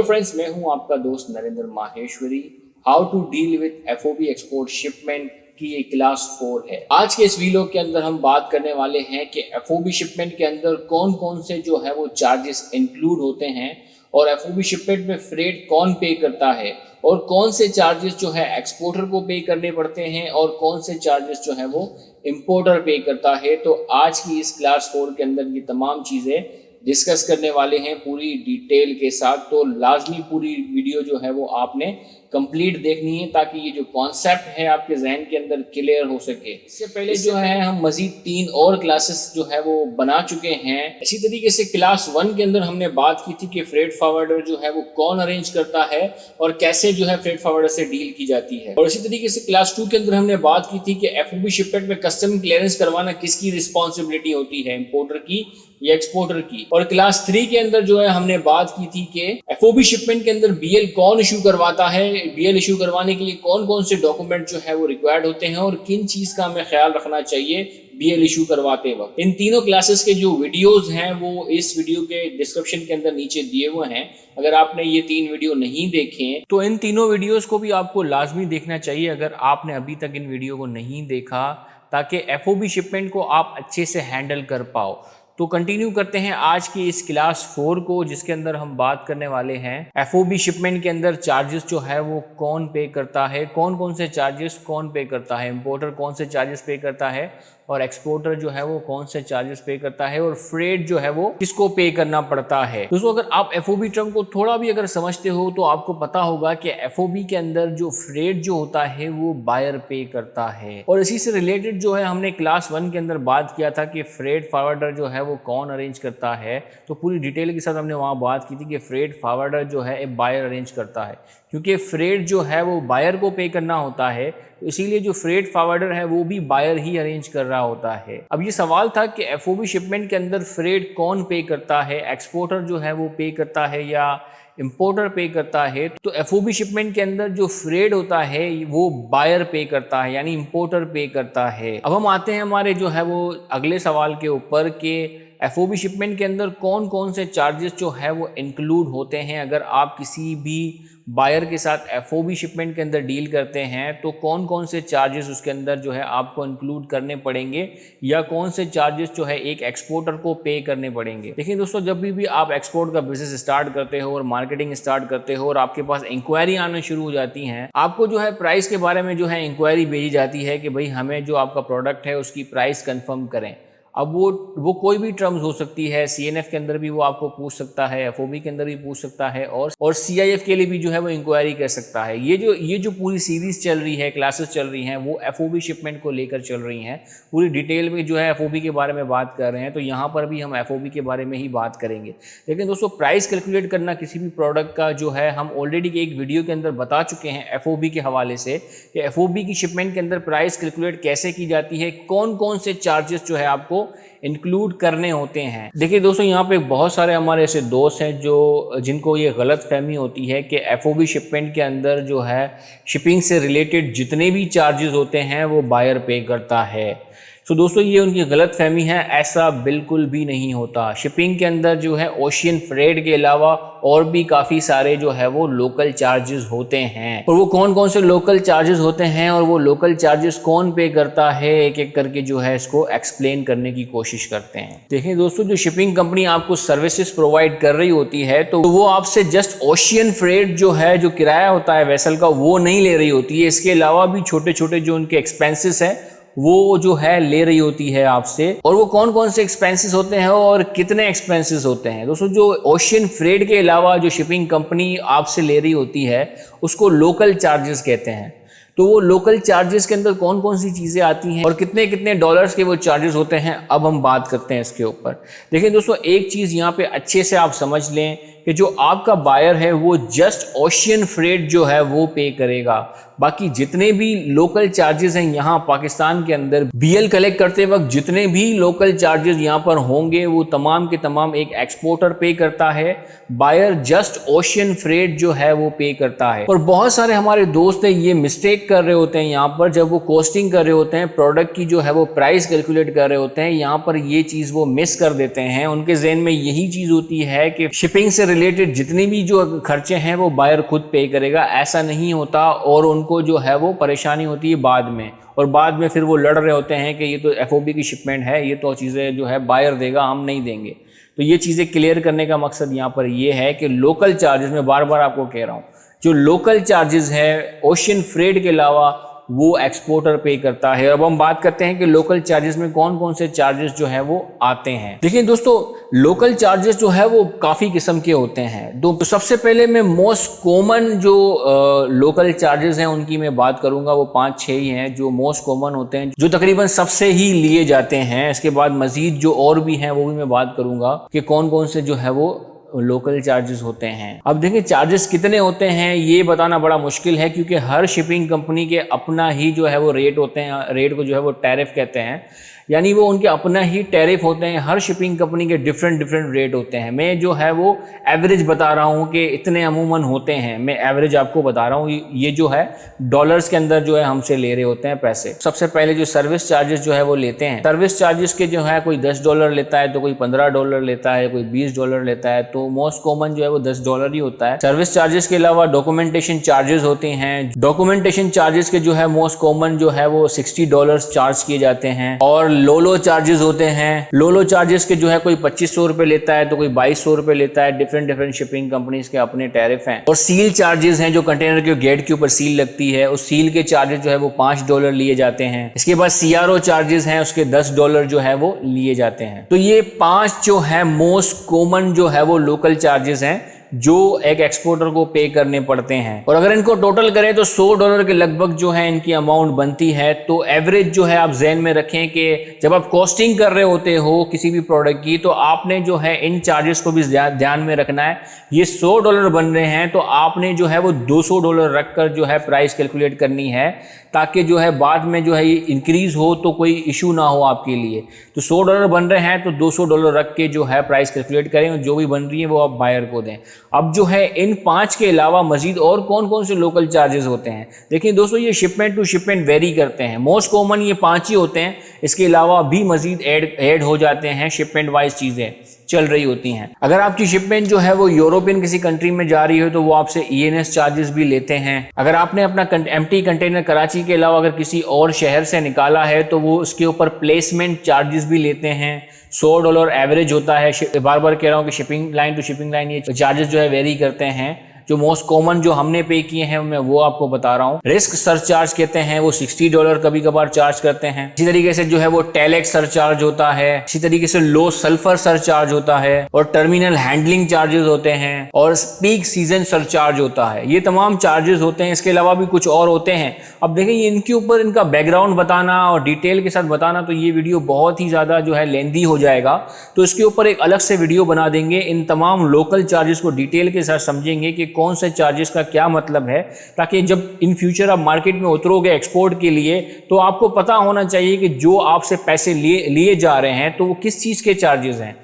Friends, मैं हूं आपका दोस्त Narendra Maheshwari. How to deal with FOB export shipment की ये क्लास 4 है। आज के इस वीडियो के अंदर हम बात करने वाले हैं कि एफओबी शिपमेंट के अंदर कौन कौन से जो है वो चार्जेस इंक्लूड होते हैं और एफओबी शिपमेंट में फ्रेट कौन पे करता है और कौन से चार्जेस जो है एक्सपोर्टर को पे करने पड़ते हैं और कौन से चार्जेस जो है वो इंपोर्टर पे करता है। तो आज की इस क्लास 4 के अंदर ये तमाम चीज़ें डिस्कस करने वाले हैं पूरी डिटेल के साथ। तो लाजमी पूरी वीडियो जो है वो आपने कंप्लीट देखनी है ताकि ये जो कॉन्सेप्ट है आपके जहन के अंदर क्लियर हो सके। इससे पहले जो है हम मजीद 3 और क्लासेस जो है वो बना चुके हैं। इसी तरीके से क्लास 1 के अंदर हमने बात की थी कि फ्रेट फॉरवर्डर जो है वो कौन अरेंज करता है और कैसे जो है फ्रेट फॉरवर्डर से डील की जाती है। और इसी तरीके से क्लास 2 के अंदर हमने बात की थी कि एफओबी शिपमेंट में कस्टम क्लियरेंस करवाना किसकी रिस्पॉन्सिबिलिटी होती है, इंपोर्टर की या एक्सपोर्टर की। और क्लास 3 के अंदर जो है हमने बात की थी कि एफओबी शिपमेंट के अंदर बीएल कौन इशू करवाता है, बीएल इशू करवाने के लिए कौन कौन से डॉक्यूमेंट जो है वो रिक्वायर्ड होते हैं और किन चीज का हमें ख्याल रखना चाहिए बीएल इशू करवाते वक्त। इन तीनों क्लासेस के जो वीडियोस हैं वो इस वीडियो के डिस्क्रिप्शन के अंदर नीचे दिए हुए हैं। अगर आपने ये 3 वीडियो नहीं देखे तो इन तीनों वीडियोस को भी आपको लाजमी देखना चाहिए अगर आपने अभी तक इन वीडियो को नहीं देखा, ताकि एफओबी शिपमेंट को आप अच्छे से हैंडल कर पाओ। तो कंटिन्यू करते हैं आज की इस क्लास 4 को, जिसके अंदर हम बात करने वाले हैं एफओबी शिपमेंट के अंदर चार्जेस जो है वो कौन पे करता है, कौन कौन से चार्जेस कौन पे करता है, इंपोर्टर कौन से चार्जेस पे करता है और एक्सपोर्टर जो है वो कौन से चार्जेस पे करता है और फ्रेट जो है वो किसको पे करना पड़ता है। दोस्तों, अगर आप एफओबी टर्म को थोड़ा भी अगर समझते हो तो आपको पता होगा कि एफओबी के अंदर जो फ्रेट जो होता है वो बायर पे करता है। और इसी से रिलेटेड जो है हमने क्लास 1 के अंदर बात किया था कि फ्रेट फॉरवर्डर जो है वो कौन अरेंज करता है। तो पूरी डिटेल के साथ हमने वहाँ बात की थी कि फ्रेट फॉरवर्डर जो है एक बायर अरेंज करता है, क्योंकि फ्रेट जो है वो बायर को पे करना होता है, तो इसीलिए जो फ्रेट फॉरवर्डर है वो भी बायर ही अरेंज कर रहा होता है। अब ये सवाल था कि एफओबी शिपमेंट के अंदर फ्रेट कौन पे करता है, एक्सपोर्टर जो है वो पे करता है या इंपोर्टर पे करता है। तो एफओबी शिपमेंट के अंदर जो फ्रेट होता है वो बायर पे करता है, यानी इंपोर्टर पे करता है। अब हम आते हैं हमारे जो है वो अगले सवाल के ऊपर कि एफओबी शिपमेंट के अंदर कौन कौन से चार्जेस जो है वो इंक्लूड होते हैं। अगर आप किसी भी बायर के साथ एफओबी शिपमेंट के अंदर डील करते हैं तो कौन कौन से चार्जेस उसके अंदर जो है आपको इंक्लूड करने पड़ेंगे या कौन से चार्जेस जो है एक एक्सपोर्टर को पे करने पड़ेंगे। देखिए दोस्तों, जब भी आप एक्सपोर्ट का बिजनेस स्टार्ट करते हो और मार्केटिंग स्टार्ट करते हो और आपके पास इंक्वायरी आना शुरू हो जाती हैं, आपको जो है प्राइस के बारे में जो है इंक्वायरी भेजी जाती है कि भाई हमें जो आपका प्रोडक्ट है उसकी प्राइस कंफर्म करें। अब वो कोई भी टर्म्स हो सकती है, सीएनएफ के अंदर भी वो आपको पूछ सकता है, एफओबी के अंदर भी पूछ सकता है और सीआईएफ के लिए भी जो है वो इंक्वायरी कर सकता है। ये जो पूरी सीरीज चल रही है, क्लासेस चल रही हैं, वो एफओबी शिपमेंट को लेकर चल रही हैं। पूरी डिटेल में जो है एफओबी के बारे में बात कर रहे हैं, तो यहाँ पर भी हम एफओबी के बारे में ही बात करेंगे। लेकिन दोस्तों, प्राइस कैलकुलेट करना किसी भी प्रोडक्ट का जो है हम ऑलरेडी एक वीडियो के अंदर बता चुके हैं एफओबी के हवाले से कि एफओबी की शिपमेंट के अंदर प्राइस कैलकुलेट कैसे की जाती है, कौन कौन से चार्जेस जो है आपको इंक्लूड करने होते हैं। देखिए दोस्तों, यहाँ पे बहुत सारे हमारे ऐसे दोस्त हैं जिनको ये गलत फहमी होती है कि एफओबी शिपमेंट के अंदर जो है शिपिंग से रिलेटेड जितने भी चार्जेस होते हैं वो बायर पे करता है। तो दोस्तों, ये उनकी गलत फहमी है, ऐसा बिल्कुल भी नहीं होता। शिपिंग के अंदर जो है ओशियन फ्रेट के अलावा और भी काफ़ी सारे जो है वो लोकल चार्जेस होते हैं। और वो कौन कौन से लोकल चार्जेस होते हैं और वो लोकल चार्जेस कौन पे करता है, एक एक करके जो है इसको एक्सप्लेन करने की कोशिश करते हैं। देखिए दोस्तों, जो शिपिंग कंपनी आपको सर्विसेज प्रोवाइड कर रही होती है तो वो आपसे जस्ट ओशियन फ्रेट जो है, जो किराया होता है वेसल का, वो नहीं ले रही होती है। इसके अलावा भी छोटे छोटे जो उनके एक्सपेंसेस हैं वो जो है ले रही होती है आपसे। और वो कौन कौन से एक्सपेंसेस होते हैं और कितने एक्सपेंसेस होते हैं। दोस्तों, जो ओशियन फ्रेट के अलावा जो शिपिंग कंपनी आपसे ले रही होती है उसको लोकल चार्जेस कहते हैं। तो वो लोकल चार्जेस के अंदर कौन कौन सी चीज़ें आती हैं और कितने कितने डॉलर्स के वो चार्जेस होते हैं, अब हम बात करते हैं इसके ऊपर। देखिए दोस्तों, एक चीज़ यहाँ पे अच्छे से आप समझ लें कि जो आपका बायर है वो जस्ट ओशियन फ्रेट जो है वो पे करेगा। बाकी जितने भी लोकल चार्जेस हैं यहाँ पाकिस्तान के अंदर बीएल कलेक्ट करते वक्त जितने भी लोकल चार्जेस यहाँ पर होंगे वो तमाम के तमाम एक एक्सपोर्टर पे करता है, बायर जस्ट ओशियन फ्रेट जो है वो पे करता है। और बहुत सारे हमारे दोस्त हैं ये मिस्टेक कर रहे होते हैं यहाँ पर, जब वो कॉस्टिंग कर रहे होते हैं प्रोडक्ट की जो है वो प्राइस कैलकुलेट कर रहे होते हैं, यहाँ पर ये चीज़ वो मिस कर देते हैं। उनके जहन में यही चीज़ होती है कि शिपिंग से रिलेटेड जितनी भी जो खर्चे हैं वो बायर खुद पे करेगा, ऐसा नहीं होता। और उनको जो है वो परेशानी होती है बाद में, और बाद में फिर वो लड़ रहे होते हैं कि ये तो FOB की शिपमेंट है, ये तो चीज़ें जो है बायर देगा, हम नहीं देंगे। तो ये चीज़ें क्लियर करने का मकसद यहाँ पर ये है कि लोकल चार्जेस, मैं बार बार आपको कह रहा हूँ, जो लोकल चार्जेस है ओशियन फ्रेट के अलावा वो एक्सपोर्टर पे करता है। अब हम बात करते हैं कि लोकल चार्जेस में कौन कौन से चार्जेस जो है वो आते हैं। देखिए दोस्तों, लोकल चार्जेस जो है वो काफ़ी किस्म के होते हैं। तो सबसे पहले मैं मोस्ट कॉमन जो लोकल चार्जेस हैं उनकी मैं बात करूंगा, वो 5-6 ही हैं जो मोस्ट कॉमन होते हैं, जो तकरीबन सबसे ही लिए जाते हैं। इसके बाद मजीद जो और भी हैं वो भी मैं बात करूंगा कि कौन कौन से जो है वो लोकल चार्जेस होते हैं। अब देखिए चार्जेस कितने होते हैं ये बताना बड़ा मुश्किल है, क्योंकि हर शिपिंग कंपनी के अपना ही जो है वो रेट होते हैं। रेट को जो है वो टैरिफ कहते हैं, यानी वो उनके अपना ही टैरिफ होते हैं। हर शिपिंग कंपनी के डिफरेंट रेट होते हैं। मैं जो है वो एवरेज बता रहा हूँ कि इतने अमूमन होते हैं, मैं एवरेज आपको बता रहा हूँ। ये जो है डॉलर्स के अंदर जो है हमसे ले रहे होते हैं पैसे। सबसे पहले जो सर्विस चार्जेस जो है वो लेते हैं। सर्विस चार्जेस के जो है कोई $10 लेता है, तो कोई $15 लेता है, कोई $20 लेता है। तो मोस्ट कॉमन जो है वो $10 ही होता है। सर्विस चार्जेस के अलावा डॉक्यूमेंटेशन चार्जेस होते हैं। डॉक्यूमेंटेशन चार्जेस के जो है मोस्ट कॉमन जो है वो $60 चार्ज किए जाते हैं। और लोलो चार्जेस होते हैं। लोलो चार्जेस के जो है कोई ₹2500 लेता है, तो कोई ₹2200 लेता है। डिफरेंट शिपिंग कंपनीज के अपने टैरिफ हैं। और सील चार्जेस हैं, जो कंटेनर के गेट के ऊपर सील लगती है, उस सील के चार्जेस जो है वो $5 लिए जाते हैं। इसके बाद CRO चार्जेस हैं, उसके $10 जो है वो लिए जाते हैं। तो ये 5 जो है मोस्ट कॉमन जो है वो लोकल चार्जेस हैं जो एक एक्सपोर्टर को पे करने पड़ते हैं। और अगर इनको टोटल करें तो $100 के लगभग जो है इनकी अमाउंट बनती है। तो एवरेज जो है आप ज़हन में रखें कि जब आप कॉस्टिंग कर रहे होते हो किसी भी प्रोडक्ट की, तो आपने जो है इन चार्जेस को भी ध्यान में रखना है। ये $100 बन रहे हैं, तो आपने जो है वो $200 रखकर जो है प्राइस कैलकुलेट करनी है, ताकि जो है बाद में जो है ये इंक्रीज हो तो कोई इशू ना हो आपके लिए। तो $100 बन रहे हैं तो $200 रख के जो है प्राइस कैलकुलेट करें, और जो भी बन रही है वो आप बायर को दें। अब जो है इन 5 के अलावा मजीद और कौन कौन से लोकल चार्जेस होते हैं। देखिए दोस्तों, ये शिपमेंट टू शिपमेंट वेरी करते हैं। मोस्ट कॉमन ये 5 ही होते हैं। इसके अलावा भी मजीद ऐड हो जाते हैं, शिपमेंट वाइज चीज़ें चल रही होती हैं। अगर आपकी शिपमेंट जो है वो यूरोपियन किसी कंट्री में जा रही हो तो वो आपसे ENS चार्जेस भी लेते हैं। अगर आपने अपना एम्प्टी कंटेनर कराची के अलावा अगर किसी और शहर से निकाला है तो वो उसके ऊपर प्लेसमेंट चार्जेस भी लेते हैं। $100 एवरेज होता है। बार बार कह रहा हूँ कि shipping line to shipping line ये चार्जेस जो है वेरी करते हैं। जो मोस्ट कॉमन जो हमने पे किए हैं मैं वो आपको बता रहा हूँ। रिस्क सरचार्ज कहते हैं, वो $60 कभी कभार चार्ज करते हैं। इसी तरीके से जो है वो टेलेक्स सरचार्ज होता है। इसी तरीके से लो सल्फर सरचार्ज होता है, और टर्मिनल हैंडलिंग चार्जेस होते हैं, और पीक सीजन सरचार्ज होता है। ये तमाम चार्जेस होते हैं। इसके अलावा भी कुछ और होते हैं। अब देखिए इनके ऊपर इनका बैकग्राउंड बताना और डिटेल के साथ बताना तो ये वीडियो बहुत ही ज़्यादा जो है लेंदी हो जाएगा। तो इसके ऊपर एक अलग से वीडियो बना देंगे। इन तमाम लोकल चार्जेस को डिटेल के साथ समझेंगे कि कौन से चार्जेस का क्या मतलब है, ताकि जब इन फ्यूचर आप मार्केट में उतरोगे एक्सपोर्ट के लिए तो आपको पता होना चाहिए कि जो आपसे पैसे लिए जा रहे हैं तो वो किस चीज़ के चार्जेस हैं,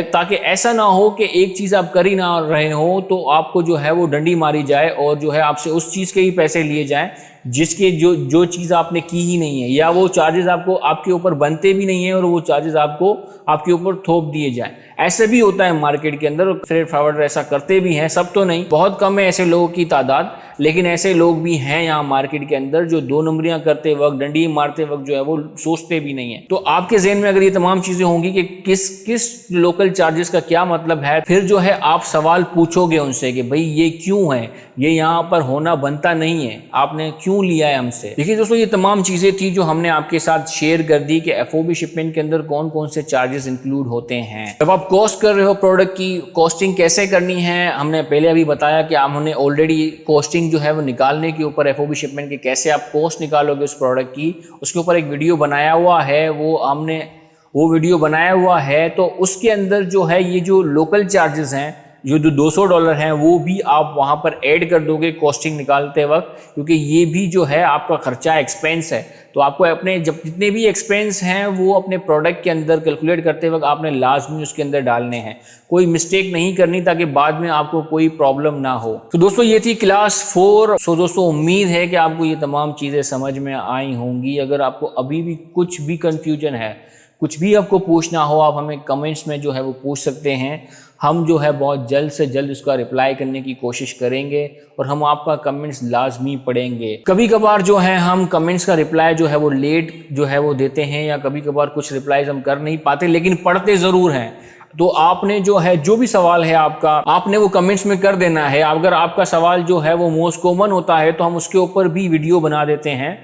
ताकि ऐसा ना हो कि एक चीज़ आप कर ही ना रहे हो तो आपको जो है वो डंडी मारी जाए और जो है आपसे उस चीज़ के ही पैसे लिए जाएं जिसके जो चीज़ आपने की ही नहीं है, या वो चार्जेस आपको आपके ऊपर बनते भी नहीं है और वो चार्जेस आपको आपके ऊपर थोप दिए जाएं। ऐसे भी होता है मार्केट के अंदर। फ्रेट फॉरवर्डर ऐसा करते भी हैं, सब तो नहीं, बहुत कम है ऐसे लोगों की तादाद, लेकिन ऐसे लोग भी हैं यहाँ मार्केट के अंदर जो 2 नंबरियां करते वक्त, डंडी मारते वक्त जो है वो सोचते भी नहीं है। तो आपके ज़हन में अगर ये तमाम चीज़ें होंगी कि किस लोकल चार्जेस का क्या मतलब है, फिर जो है आप सवाल पूछोगे उनसे कि भाई ये क्यों है, ये यहाँ पर होना बनता नहीं है, आपने क्यों लिया है हमसे। देखिए दोस्तों, ये तमाम चीज़ें थी जो हमने आपके साथ शेयर कर दी कि FOB शिपमेंट के अंदर कौन कौन से चार्जेस इंक्लूड होते हैं। जब आप कॉस्ट कर रहे हो प्रोडक्ट की, कॉस्टिंग कैसे करनी है हमने पहले अभी बताया कि हमने ऑलरेडी कॉस्टिंग जो है वो निकालने के ऊपर FOB शिपमेंट की कैसे आप कॉस्ट निकालोगे उस प्रोडक्ट की, उसके ऊपर एक वीडियो बनाया हुआ है। वो वीडियो बनाया हुआ है। तो उसके अंदर जो है ये जो लोकल चार्जेस हैं जो $200 हैं वो भी आप वहाँ पर ऐड कर दोगे कॉस्टिंग निकालते वक्त, क्योंकि ये भी जो है आपका खर्चा एक्सपेंस है। तो आपको अपने जब जितने भी एक्सपेंस हैं वो अपने प्रोडक्ट के अंदर कैलकुलेट करते वक्त आपने लाजमी उसके अंदर डालने हैं, कोई मिस्टेक नहीं करनी ताकि बाद में आपको कोई प्रॉब्लम ना हो। तो दोस्तों ये थी क्लास 4। सो दोस्तों उम्मीद है कि आपको ये तमाम चीज़ें समझ में आई होंगी। अगर आपको अभी भी कुछ भी कन्फ्यूजन है, कुछ भी आपको पूछना हो, आप हमें कमेंट्स में जो है वो पूछ सकते हैं। हम जो है बहुत जल्द से जल्द उसका रिप्लाई करने की कोशिश करेंगे और हम आपका कमेंट्स लाजमी पढ़ेंगे। कभी कभार जो है हम कमेंट्स का रिप्लाई जो है वो लेट जो है वो देते हैं, या कभी कभार कुछ रिप्लाईज हम कर नहीं पाते, लेकिन पढ़ते ज़रूर हैं। तो आपने जो है जो भी सवाल है आपका, आपने वो कमेंट्स में कर देना है। अगर आपका सवाल जो है वो मोस्ट कॉमन होता है तो हम उसके ऊपर भी वीडियो बना देते हैं।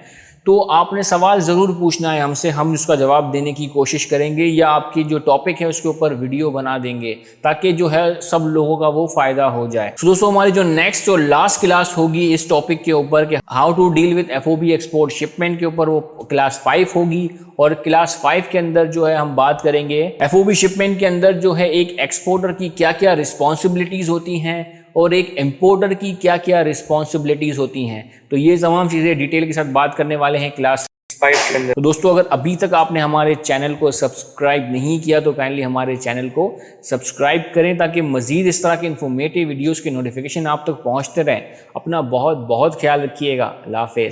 तो आपने सवाल ज़रूर पूछना है हमसे, हम उसका जवाब देने की कोशिश करेंगे, या आपकी जो टॉपिक है उसके ऊपर वीडियो बना देंगे ताकि जो है सब लोगों का वो फ़ायदा हो जाए। तो दोस्तों हमारी जो नेक्स्ट और लास्ट क्लास होगी इस टॉपिक के ऊपर कि how to deal with FOB export shipment के ऊपर, वो क्लास 5 होगी। और क्लास 5 के अंदर जो है हम बात करेंगे एफओबी शिपमेंट के अंदर जो है एक एक्सपोर्टर की क्या क्या रिस्पॉन्सिबिलिटीज़ होती हैं और एक इंपोर्टर की क्या क्या रिस्पॉन्सिबिलिटीज़ होती हैं। तो ये तमाम चीज़ें डिटेल के साथ बात करने वाले हैं क्लास 5 के अंदर। तो दोस्तों अगर अभी तक आपने हमारे चैनल को सब्सक्राइब नहीं किया तो काइंडली हमारे चैनल को सब्सक्राइब करें ताकि मज़ीद इस तरह के इन्फॉर्मेटिव वीडियोज़ के नोटिफिकेशन आप तक पहुँचते रहें। अपना बहुत बहुत ख्याल रखिएगा। अल्लाह हाफ़िज़।